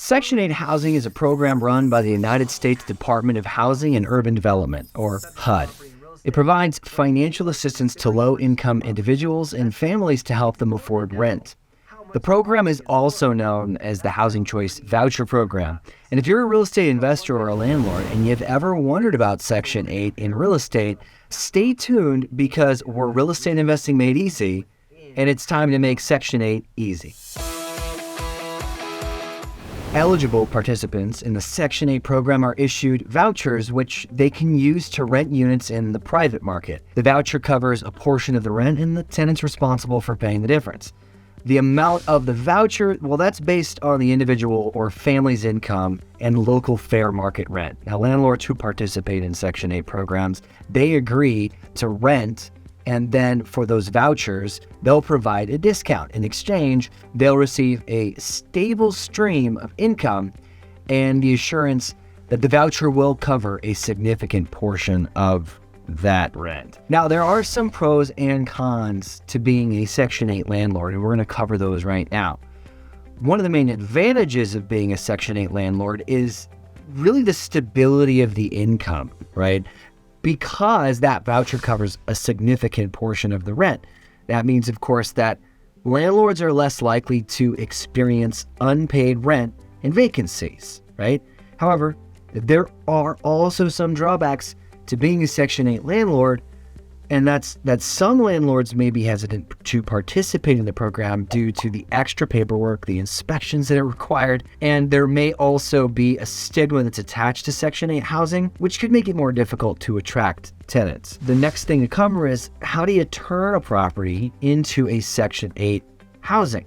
Section 8 housing is a program run by the United States Department of Housing and Urban Development, or HUD. It provides financial assistance to low-income individuals and families to help them afford rent. The program is also known as the Housing Choice Voucher Program. And if you're a real estate investor or a landlord and you've ever wondered about Section 8 in real estate, stay tuned because we're real estate investing made easy, and it's time to make Section 8 easy. Eligible participants in the Section 8 program are issued vouchers which they can use to rent units in the private market. The voucher covers a portion of the rent and the tenant's responsible for paying the difference. The amount of the voucher, well, that's based on the individual or family's income and local fair market rent. Now, landlords who participate in Section 8 programs, they agree to rent, and then for those vouchers, they'll provide a discount. In exchange, they'll receive a stable stream of income and the assurance that the voucher will cover a significant portion of that rent. Now, there are some pros and cons to being a Section 8 landlord, and we're going to cover those right now. One of the main advantages of being a Section 8 landlord is really the stability of the income, right? Because that voucher covers a significant portion of the rent. That means, of course, that landlords are less likely to experience unpaid rent and vacancies, right? However, there are also some drawbacks to being a Section 8 landlord, and that's that some landlords may be hesitant to participate in the program due to the extra paperwork, the inspections that are required, and there may also be a stigma that's attached to Section 8 housing, which could make it more difficult to attract tenants. The next thing to cover is, how do you turn a property into a Section 8 housing?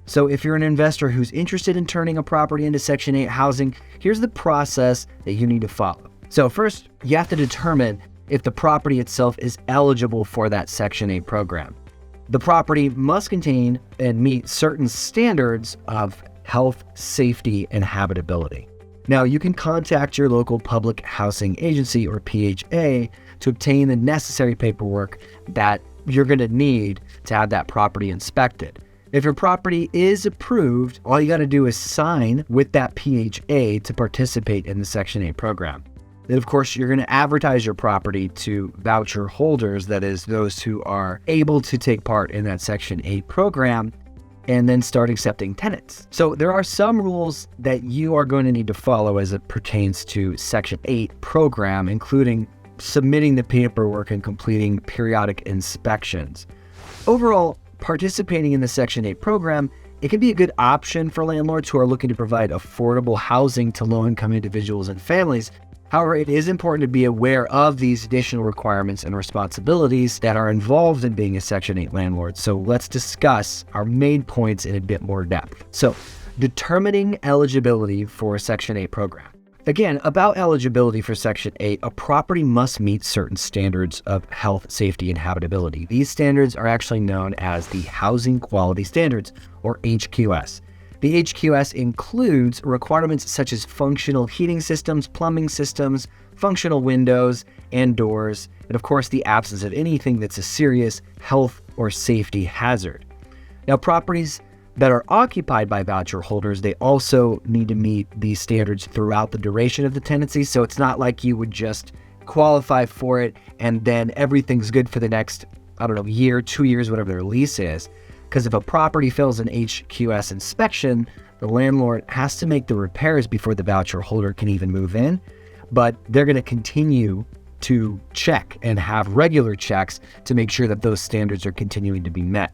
So if you're an investor who's interested in turning a property into Section 8 housing, here's the process that you need to follow. So first, you have to determine if the property itself is eligible for that Section 8 program. The property must contain and meet certain standards of health, safety, and habitability. Now, you can contact your local public housing agency, or PHA, to obtain the necessary paperwork that you're going to need to have that property inspected. If your property is approved, all you got to do is sign with that PHA to participate in the Section 8 program. Then, of course, you're going to advertise your property to voucher holders, that is, those who are able to take part in that Section 8 program, and then start accepting tenants. So there are some rules that you are going to need to follow as it pertains to Section 8 program, including submitting the paperwork and completing periodic inspections. Overall, participating in the Section 8 program, it can be a good option for landlords who are looking to provide affordable housing to low-income individuals and families. However, it is important to be aware of these additional requirements and responsibilities that are involved in being a Section 8 landlord. So let's discuss our main points in a bit more depth. So, determining eligibility for a Section 8 program. Again, about eligibility for Section 8, a property must meet certain standards of health, safety, and habitability. These standards are actually known as the Housing Quality Standards, or HQS. The HQS includes requirements such as functional heating systems, plumbing systems, functional windows and doors, and of course the absence of anything that's a serious health or safety hazard. Now, properties that are occupied by voucher holders, they also need to meet these standards throughout the duration of the tenancy, so it's not like you would just qualify for it and then everything's good for the next, year, 2 years, whatever their lease is. Because if a property fails an HQS inspection, the landlord has to make the repairs before the voucher holder can even move in, but they're going to continue to check and have regular checks to make sure that those standards are continuing to be met.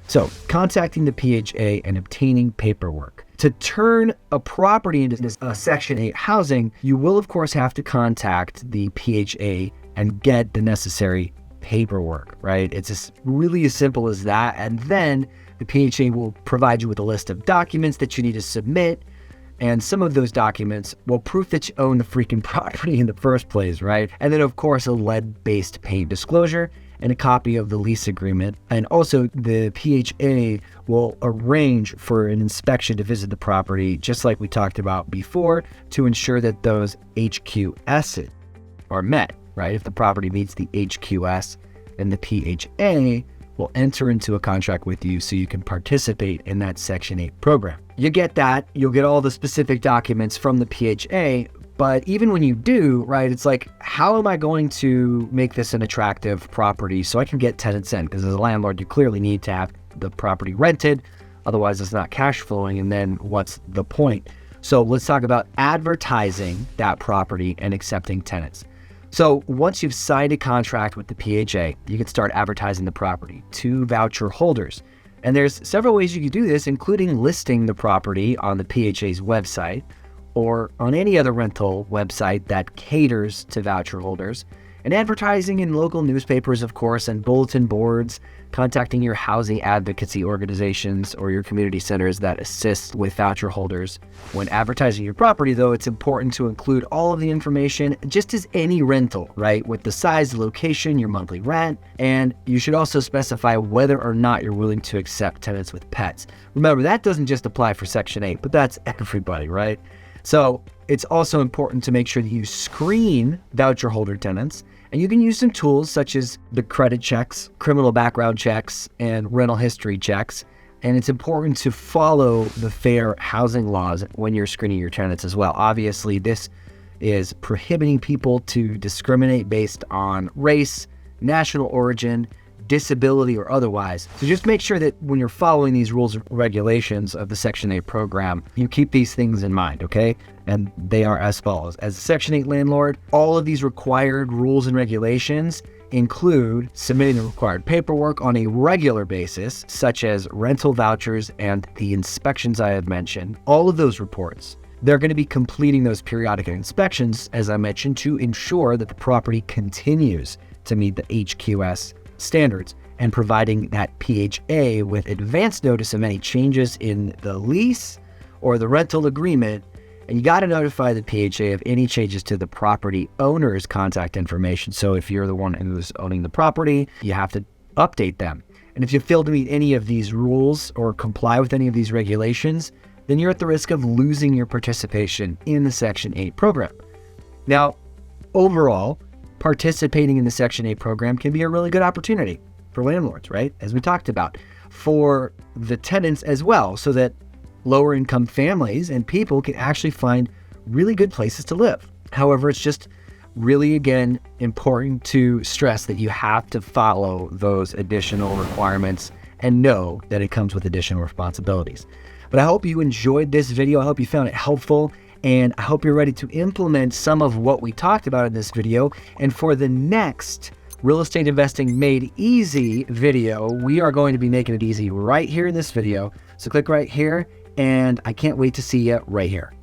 So, contacting the PHA and obtaining paperwork. To turn a property into a Section 8 housing, you will of course have to contact the PHA and get the necessary paperwork, right? It's just really as simple as that. And then the PHA will provide you with a list of documents that you need to submit. And some of those documents will proof that you own the freaking property in the first place, right? And then, of course, a lead-based paint disclosure and a copy of the lease agreement. And also, the PHA will arrange for an inspection to visit the property, just like we talked about before, to ensure that those HQSs are met, right? If the property meets the HQS, then the PHA will enter into a contract with you so you can participate in that Section 8 program. you get that. You'll get all the specific documents from the PHA. But even when you do, right, it's like, how am I going to make this an attractive property so I can get tenants in? Because as a landlord, you clearly need to have the property rented. Otherwise, it's not cash flowing. And then what's the point? So let's talk about advertising that property and accepting tenants. So once you've signed a contract with the PHA, you can start advertising the property to voucher holders. And there's several ways you can do this, including listing the property on the PHA's website or on any other rental website that caters to voucher holders, and advertising in local newspapers, of course, and bulletin boards, contacting your housing advocacy organizations or your community centers that assist with voucher holders. When advertising your property, though, it's important to include all of the information, just as any rental, right? With the size, the location, your monthly rent, and you should also specify whether or not you're willing to accept tenants with pets. Remember, that doesn't just apply for Section 8, but that's everybody, right? So it's also important to make sure that you screen voucher holder tenants, and you can use some tools such as the credit checks, criminal background checks, and rental history checks. And it's important to follow the fair housing laws when you're screening your tenants as well. Obviously, this is prohibiting people to discriminate based on race, national origin, disability, or otherwise. So just make sure that when you're following these rules and regulations of the Section 8 program, you keep these things in mind, okay? And they are as follows. As a Section 8 landlord, all of these required rules and regulations include submitting the required paperwork on a regular basis, such as rental vouchers and the inspections I had mentioned. All of those reports, they're going to be completing those periodic inspections, as I mentioned, to ensure that the property continues to meet the HQS standards, and providing that PHA with advance notice of any changes in the lease or the rental agreement. And you got to notify the PHA of any changes to the property owner's contact information. So if you're the one who's owning the property, you have to update them. And if you fail to meet any of these rules or comply with any of these regulations, then you're at the risk of losing your participation in the Section 8 program. Now, overall, participating in the Section 8 program can be a really good opportunity for landlords, right? As we talked about, for the tenants as well, so that lower income families and people can actually find really good places to live. However, it's just really, again, important to stress that you have to follow those additional requirements and know that it comes with additional responsibilities. But I hope you enjoyed this video. I hope you found it helpful. And I hope you're ready to implement some of what we talked about in this video. And for the next Real Estate Investing Made Easy video, we are going to be making it easy right here in this video. So click right here, and I can't wait to see you right here.